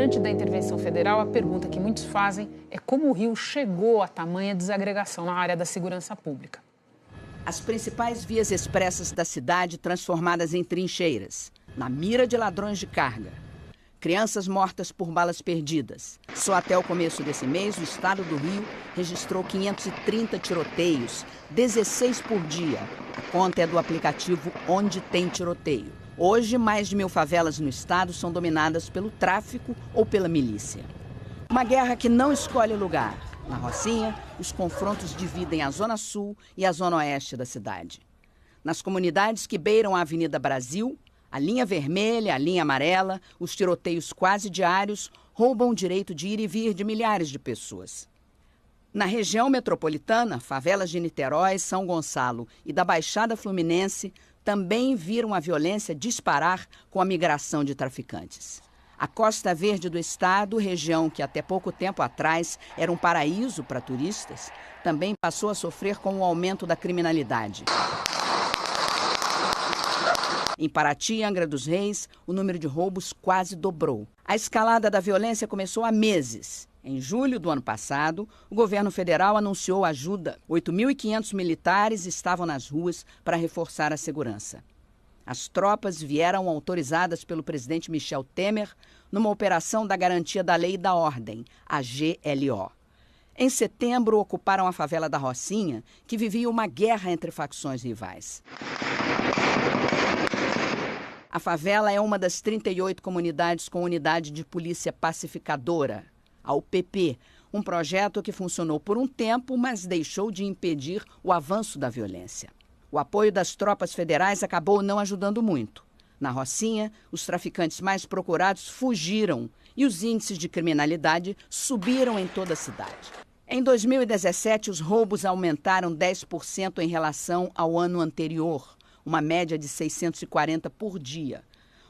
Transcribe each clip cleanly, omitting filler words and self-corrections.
Diante da intervenção federal, a pergunta que muitos fazem é como o Rio chegou a tamanha desagregação na área da segurança pública. As principais vias expressas da cidade transformadas em trincheiras, na mira de ladrões de carga. Crianças mortas por balas perdidas. Só até o começo desse mês, o estado do Rio registrou 530 tiroteios, 16 por dia. A conta é do aplicativo Onde Tem Tiroteio. Hoje, mais de 1000 favelas no estado são dominadas pelo tráfico ou pela milícia. Uma guerra que não escolhe lugar. Na Rocinha, os confrontos dividem a zona sul e a zona oeste da cidade. Nas comunidades que beiram a Avenida Brasil, a linha vermelha, a linha amarela, os tiroteios quase diários roubam o direito de ir e vir de milhares de pessoas. Na região metropolitana, favelas de Niterói, São Gonçalo e da Baixada Fluminense também viram a violência disparar com a migração de traficantes. A Costa Verde do estado, região que até pouco tempo atrás era um paraíso para turistas, também passou a sofrer com o aumento da criminalidade. Em Paraty e Angra dos Reis, o número de roubos quase dobrou. A escalada da violência começou há meses. Em julho do ano passado, o governo federal anunciou ajuda. 8.500 militares estavam nas ruas para reforçar a segurança. As tropas vieram autorizadas pelo presidente Michel Temer numa operação da Garantia da Lei e da Ordem, a GLO. Em setembro, ocuparam a favela da Rocinha, que vivia uma guerra entre facções rivais. A favela é uma das 38 comunidades com unidade de polícia pacificadora, a UPP, um projeto que funcionou por um tempo, mas deixou de impedir o avanço da violência. O apoio das tropas federais acabou não ajudando muito. Na Rocinha, os traficantes mais procurados fugiram e os índices de criminalidade subiram em toda a cidade. Em 2017, os roubos aumentaram 10% em relação ao ano anterior, uma média de 640 por dia.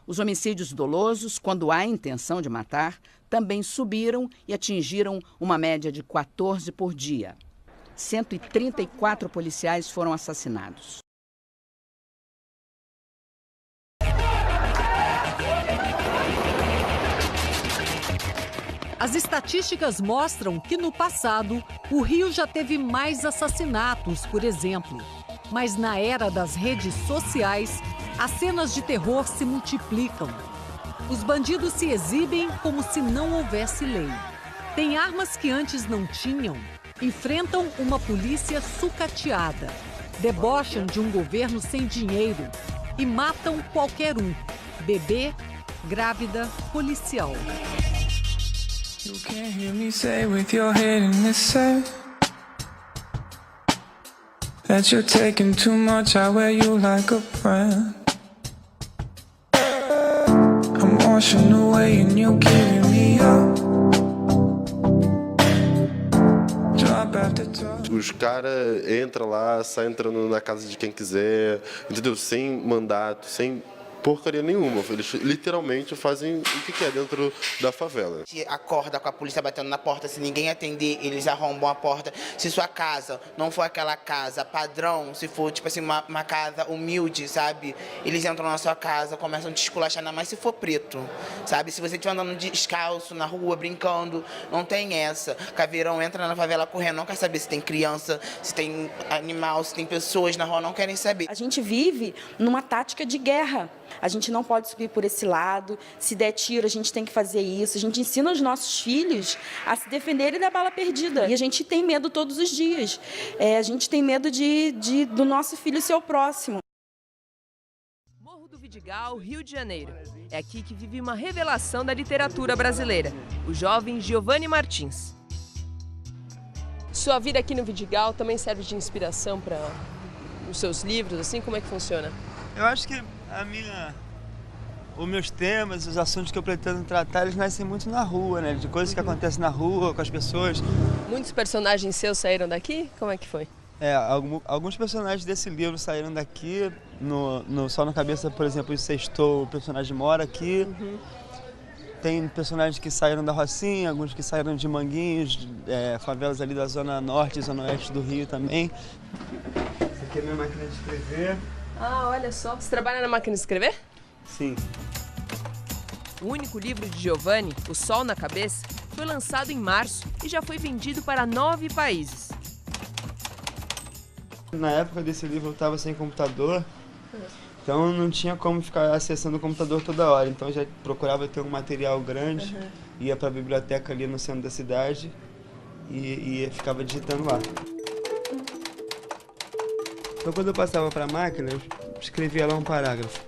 Os homicídios dolosos, quando há intenção de matar, também subiram e atingiram uma média de 14 por dia. 134 policiais foram assassinados. As estatísticas mostram que no passado o Rio já teve mais assassinatos, por exemplo. Mas na era das redes sociais, as cenas de terror se multiplicam. Os bandidos se exibem como se não houvesse lei. Têm armas que antes não tinham. Enfrentam uma polícia sucateada, debocham de um governo sem dinheiro e matam qualquer um, bebê, grávida, policial. You can't hear me say with your head in the sand that you're taking too much, I wear you like a friend. I'm washing away and you're giving me up. Os caras entram lá, saem entrando na casa de quem quiser, entendeu? Sem mandato, sem porcaria nenhuma. Eles literalmente fazem o que quer dentro da favela. Acorda com a polícia batendo na porta, se ninguém atender, eles arrombam a porta. Se sua casa não for aquela casa padrão, se for tipo assim uma casa humilde, sabe? Eles entram na sua casa, começam a te esculachar, ainda mais se for preto, sabe? Se você estiver andando descalço na rua, brincando, não tem essa. Caveirão entra na favela correndo, não quer saber se tem criança, se tem animal, se tem pessoas na rua, não querem saber. A gente vive numa tática de guerra. A gente não pode subir por esse lado, se der tiro a gente tem que fazer isso. A gente ensina os nossos filhos a se defenderem da bala perdida. E a gente tem medo todos os dias. A gente tem medo do nosso filho ser o próximo. Morro do Vidigal, Rio de Janeiro. É aqui que vive uma revelação da literatura brasileira, o jovem Giovanni Martins. Sua vida aqui no Vidigal também serve de inspiração para os seus livros, assim? Como é que funciona? Eu acho que os meus temas, os assuntos que eu pretendo tratar, eles nascem muito na rua, né? De coisas que acontecem na rua, com as pessoas. Muitos personagens seus saíram daqui? Como é que foi? Alguns personagens desse livro saíram daqui. No Sol na Cabeça, por exemplo, o Sextou, o personagem mora aqui. Tem personagens que saíram da Rocinha, alguns que saíram de Manguinhos, favelas ali da zona norte e zona oeste do Rio também. Essa aqui é a minha máquina de escrever. Ah, olha só. Você trabalha na máquina de escrever? Sim. O único livro de Giovanni, O Sol na Cabeça, foi lançado em março e já foi vendido para 9 países. Na época desse livro eu estava sem computador, então não tinha como ficar acessando o computador toda hora. Então eu já procurava ter um material grande, ia para a biblioteca ali no centro da cidade e ficava digitando lá. Então quando eu passava para a máquina, eu escrevia lá um parágrafo.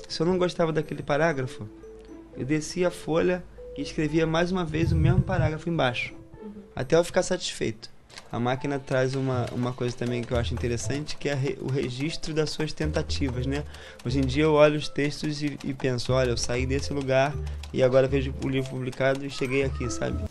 Se eu não gostava daquele parágrafo, eu descia a folha e escrevia mais uma vez o mesmo parágrafo embaixo, até eu ficar satisfeito. A máquina traz uma coisa também que eu acho interessante, que é o registro das suas tentativas, né? Hoje em dia eu olho os textos e penso, olha, eu saí desse lugar e agora vejo o livro publicado e cheguei aqui, sabe?